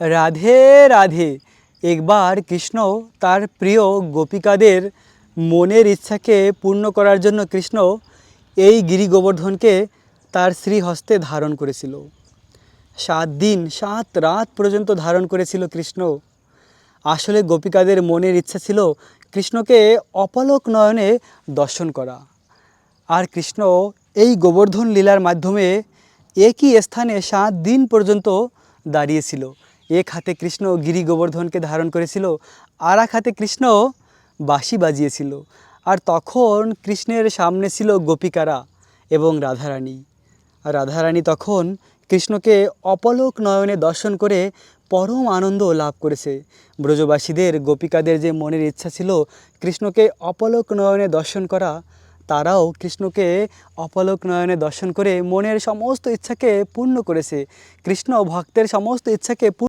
রাধে রাধে। একবার কৃষ্ণ তার প্রিয় গোপিকাদের মনের ইচ্ছাকে পূর্ণ করার জন্য কৃষ্ণ এই গিরি গোবর্ধনকে তার শ্রীহস্তে ধারণ করেছিল। 7 দিন 7 রাত পর্যন্ত ধারণ করেছিল কৃষ্ণ। আসলে গোপিকাদের মনের ইচ্ছা ছিল কৃষ্ণকে অপলক নয়নে দর্শন করা। আর কৃষ্ণ এই গোবর্ধন লীলার মাধ্যমে একই স্থানে 7 দিন পর্যন্ত দাঁড়িয়েছিল। এক হাতে কৃষ্ণ গিরি গোবর্ধনকে ধারণ করেছিল, আর এক হাতে কৃষ্ণ বাঁশি বাজিয়েছিল। আর তখন কৃষ্ণের সামনে ছিল গোপিকারা এবং রাধারানী। আর রাধারানী তখন কৃষ্ণকে অপলক নয়নে দর্শন করে পরম আনন্দ লাভ করেছে। ব্রজবাসীদের গোপিকাদের যে মনের ইচ্ছা ছিল কৃষ্ণকে অপলক নয়নে দর্শন করা, তারাও কৃষ্ণকে অপলক নয়নে দর্শন করে মনের সমস্ত ইচ্ছাকে পূর্ণ করেছে। কৃষ্ণ ভক্তের সমস্ত ইচ্ছাকে